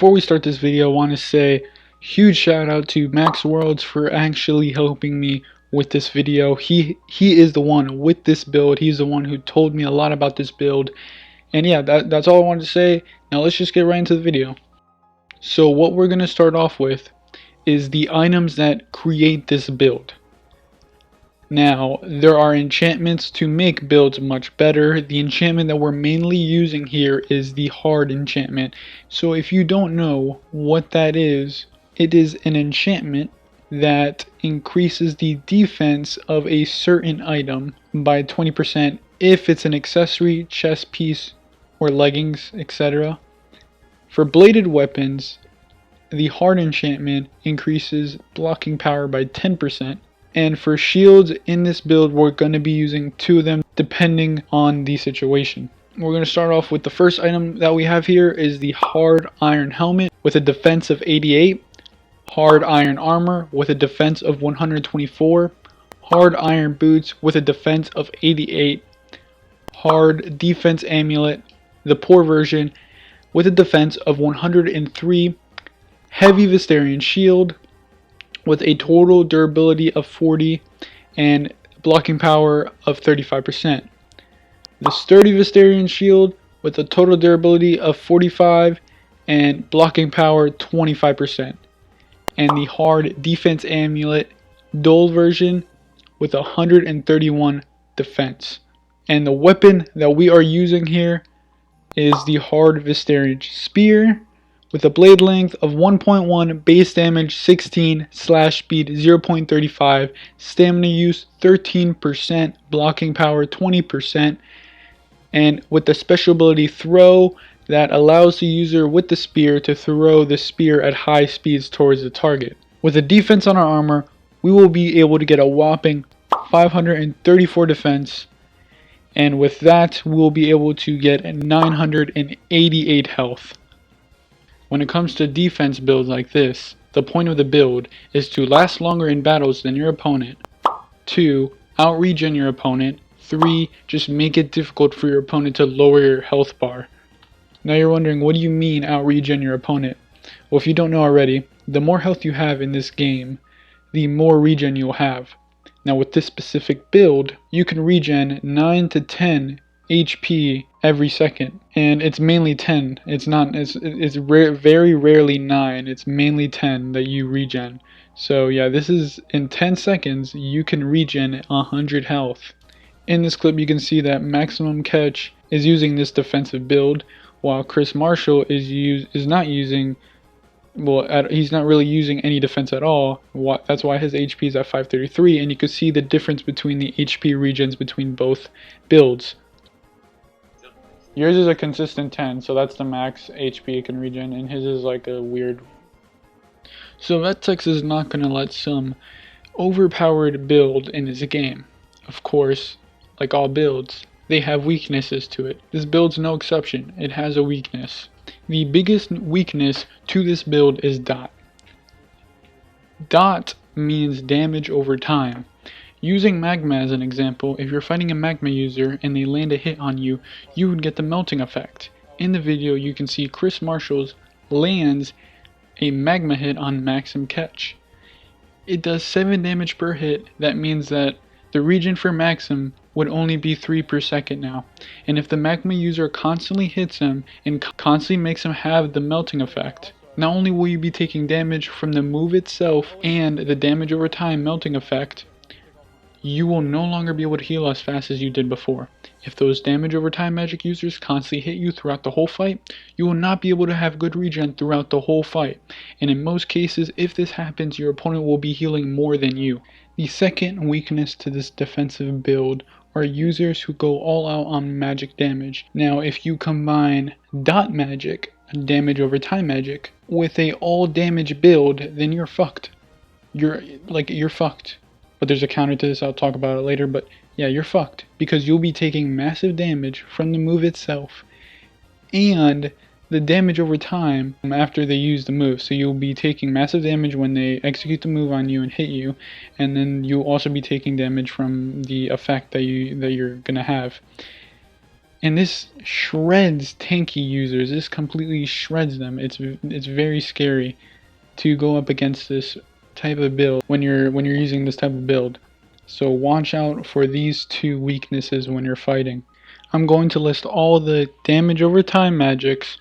Before we start this video, I want to say huge shout out to Max Worlds for actually helping me with this video. He is the one with this build. He's the one who told me a lot about this build. And yeah, that's all I wanted to say. Now let's just get right into the video. So what we're going to start off with is the items that create this build. Now, there are enchantments to make builds much better. The enchantment that we're mainly using here is the hard enchantment. So if you don't know what that is, it is an enchantment that increases the defense of a certain item by 20% if it's an accessory, chest piece, or leggings, etc. For bladed weapons, the hard enchantment increases blocking power by 10%. And for shields in this build, we're going to be using 2 of them depending on the situation. We're going to start off with the first item that we have here is the hard iron helmet with a defense of 88, hard iron armor with a defense of 124, hard iron boots with a defense of 88, hard defense amulet, the poor version, with a defense of 103, heavy Visterian shield with a total durability of 40 and blocking power of 35%. The sturdy Visterian shield with a total durability of 45 and blocking power 25%. And the hard defense amulet dull version with 131 defense. And the weapon that we are using here is the hard Visterian spear with a blade length of 1.1, base damage 16, slash speed 0.35, stamina use 13%, blocking power 20%, and with the special ability throw that allows the user with the spear to throw the spear at high speeds towards the target. With a defense on our armor, we will be able to get a whopping 534 defense, and with that we will be able to get 988 health. When it comes to defense builds like this, the point of the build is to last longer in battles than your opponent, 2. Out-regen your opponent, 3. Just make it difficult for your opponent to lower your health bar. Now you're wondering, what do you mean out-regen your opponent? Well, if you don't know already, the more health you have in this game, the more regen you'll have. Now with this specific build, you can regen 9 to 10 HP every second, and it's mainly 10. It's very rarely 9. It's mainly 10 that you regen. So yeah, this is in 10 seconds you can regen 100 health. In this clip you can see that Maximum Catch is using this defensive build, while Chris Marshall is not using, well, he's not really using any defense at all. That's why his HP is at 533, and you can see the difference between the HP regens between both builds. Yours is a consistent 10, so that's the max HP it can regen, and his is like a weird. So Vettex is not going to let some overpowered build in his game. Of course, like all builds, they have weaknesses to it. This build's no exception. It has a weakness. The biggest weakness to this build is dot. Dot means damage over time. Using magma as an example, if you're fighting a magma user and they land a hit on you, you would get the melting effect. In the video you can see Chris Marshall's lands a magma hit on Maximum Catch. It does 7 damage per hit. That means that the regen for Maxim would only be 3 per second now. And if the magma user constantly hits him and constantly makes him have the melting effect, not only will you be taking damage from the move itself and the damage over time melting effect, you will no longer be able to heal as fast as you did before. If those damage over time magic users constantly hit you throughout the whole fight, you will not be able to have good regen throughout the whole fight. And in most cases, if this happens, your opponent will be healing more than you. The second weakness to this defensive build are users who go all out on magic damage. Now, if you combine dot magic, damage over time magic, with a all damage build, then you're fucked. You're fucked. But there's a counter to this, I'll talk about it later, but yeah, you're fucked. Because you'll be taking massive damage from the move itself, and the damage over time after they use the move. So you'll be taking massive damage when they execute the move on you and hit you, and then you'll also be taking damage from the effect that you're gonna have. And this shreds tanky users. This completely shreds them. It's very scary to go up against this type of build when you're using this type of build. So watch out for these two weaknesses when you're fighting. I'm going to list all the damage over time magics.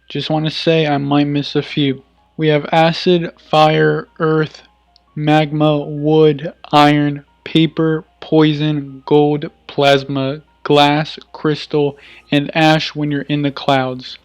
Just want to say I might miss a few. We have acid, fire, earth, magma, wood, iron, paper, poison, gold, plasma, glass, crystal, and ash when you're in the clouds.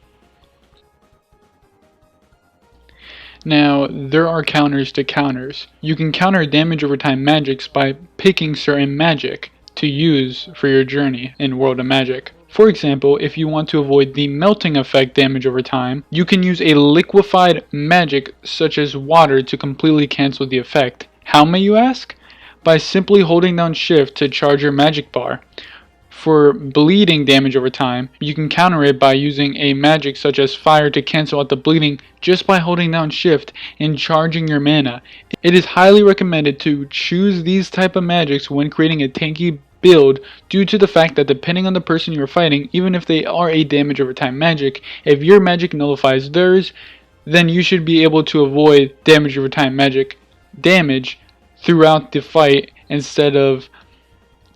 Now, there are counters to counters. You can counter damage over time magics by picking certain magic to use for your journey in World of Magic. For example, if you want to avoid the melting effect damage over time, you can use a liquefied magic such as water to completely cancel the effect. How may you ask? By simply holding down shift to charge your magic bar. For bleeding damage over time, you can counter it by using a magic such as fire to cancel out the bleeding just by holding down shift and charging your mana. It is highly recommended to choose these type of magics when creating a tanky build due to the fact that depending on the person you're fighting, even if they are a damage over time magic, if your magic nullifies theirs, then you should be able to avoid damage over time magic damage throughout the fight instead of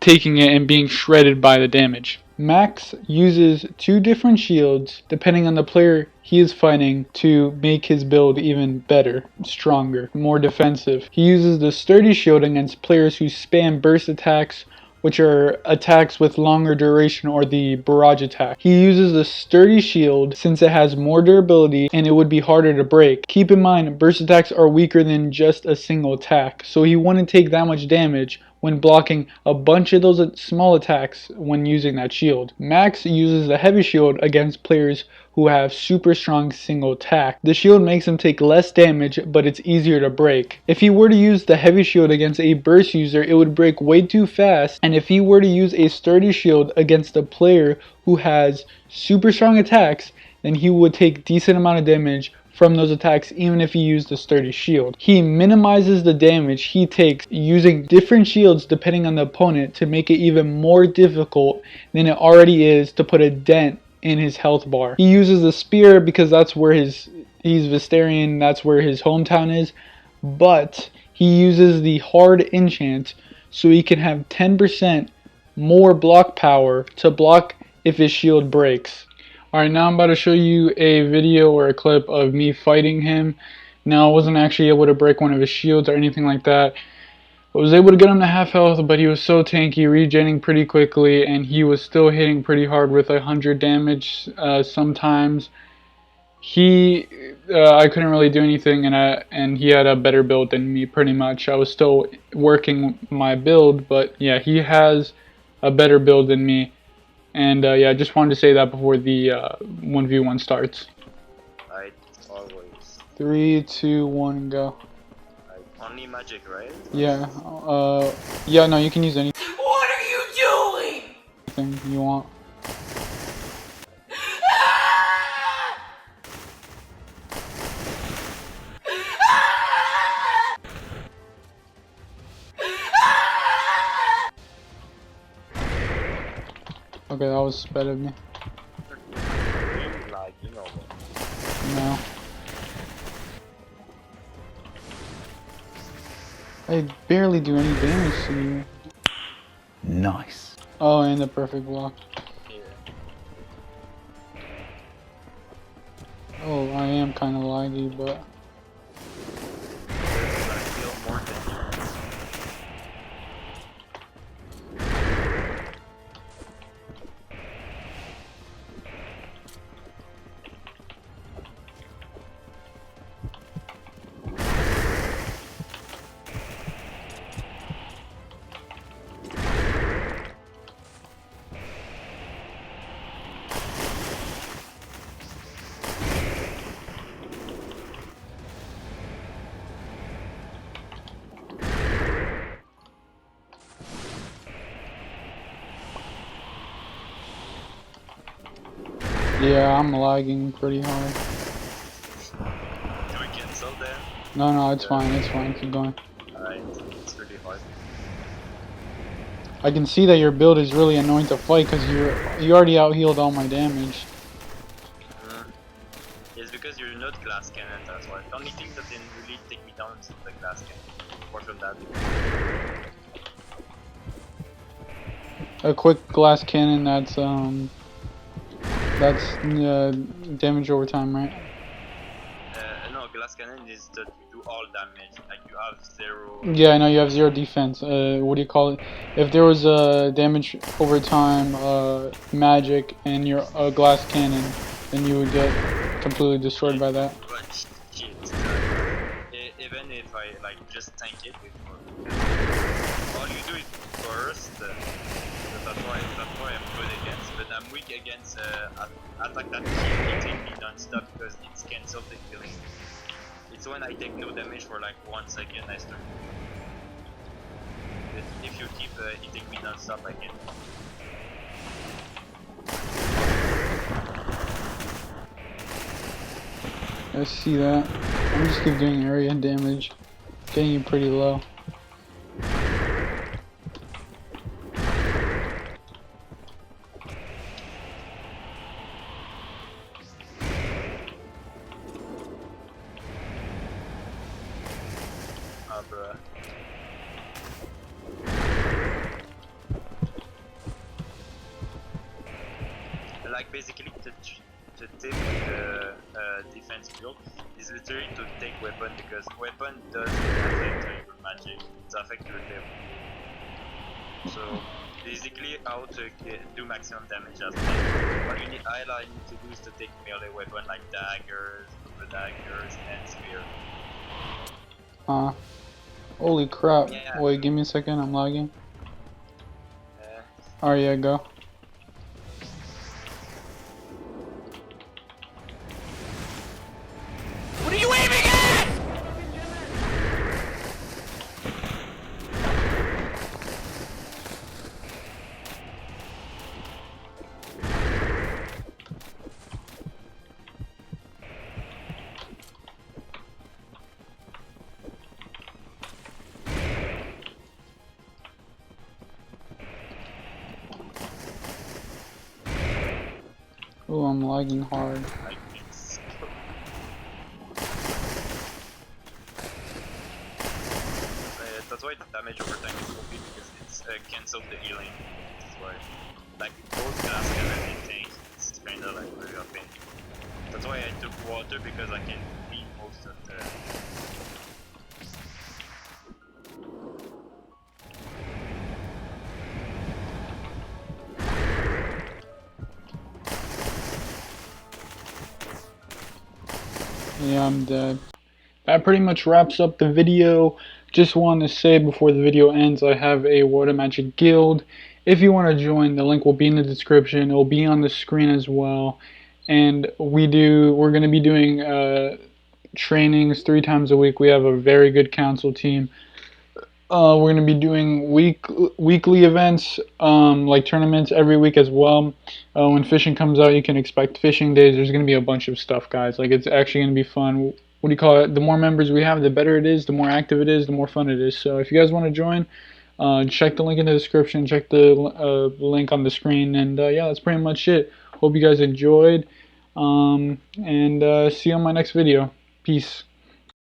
taking it and being shredded by the damage. Max uses two different shields depending on the player he is fighting to make his build even better, stronger, more defensive. He uses the sturdy shield against players who spam burst attacks, which are attacks with longer duration, or the barrage attack. He uses the sturdy shield since it has more durability and it would be harder to break. Keep in mind, burst attacks are weaker than just a single attack, so he wouldn't take that much damage when blocking a bunch of those small attacks when using that shield. Max uses the heavy shield against players who have super strong single attack. The shield makes him take less damage, but it's easier to break. If he were to use the heavy shield against a burst user, it would break way too fast, and if he were to use a sturdy shield against a player who has super strong attacks, then he would take decent amount of damage from those attacks even if he used the sturdy shield. He minimizes the damage he takes using different shields depending on the opponent to make it even more difficult than it already is to put a dent in his health bar. He uses the spear because that's where he's Vistarian, that's where his hometown is, but he uses the hard enchant so he can have 10% more block power to block if his shield breaks. Alright, now I'm about to show you a video or a clip of me fighting him. Now, I wasn't actually able to break one of his shields or anything like that. I was able to get him to half health, but he was so tanky, regenning pretty quickly, and he was still hitting pretty hard with 100 damage sometimes. I couldn't really do anything, and he had a better build than me pretty much. I was still working my build, but yeah, he has a better build than me. And yeah, I just wanted to say that before the 1v1 starts. Alright, always. 3, 2, 1, go. Only magic, right? Yeah, yeah, no, you can use anything What are you doing? you want. Okay, that was better than me. Like, you know. No. I barely do any damage to you. Nice. Oh, and the perfect block. Yeah. Oh, I am kind of laggy, but... I feel more dangerous. Yeah, I'm lagging pretty hard. Do we cancel then? No, it's fine, keep going. Alright, it's really hard. I can see that your build is really annoying to fight because you already out healed all my damage. It's because you're not glass cannon, that's why. The only thing that didn't really take me down is the glass cannon. Apart from that. A quick glass cannon that's damage over time, right? No, glass cannon is that you do all damage. Like you have 0. Yeah, I know you have 0 defense. What do you call it? If there was damage over time, magic, and your glass cannon, then you would get completely destroyed by that. But shit. Even if I like just tank it before. All you do is burst. That's why I'm good against. But I'm weak against attack that keep hitting me non-stop because it's cancelled the healing. It's when I take no damage for like 1 second I start. But if you keep hitting me non-stop I can. I see that. I'm just keep doing area damage. Getting you pretty low. Bruh. Like basically to take the defense build is literally to take weapon because weapon doesn't affect your magic, it affects your level. So basically how to do maximum damage as well. All you need, all I need to do is to take melee weapon like daggers, super daggers, and spear. Holy crap. Yeah. Wait, give me a second, I'm lagging. Alright, yeah, go. What are you aiming at? Oh, I'm lagging hard. That's why the damage over time is OP because it's cancelled the healing. That's why, like both glass cannon and tank, it's kinda like very OP. That's why I took water because I can beat most of the. Yeah, I'm dead. That pretty much wraps up the video. Just want to say before the video ends, I have a Water Magic Guild. If you want to join, the link will be in the description. It will be on the screen as well. And we're going to be doing trainings 3 times a week. We have a very good council team. We're going to be doing weekly events, like tournaments every week as well. When fishing comes out, you can expect fishing days. There's going to be a bunch of stuff, guys. Like, it's actually going to be fun. What do you call it? The more members we have, the better it is, the more active it is, the more fun it is. So if you guys want to join, check the link in the description, check the link on the screen, and yeah, that's pretty much it. Hope you guys enjoyed, and see you on my next video. Peace.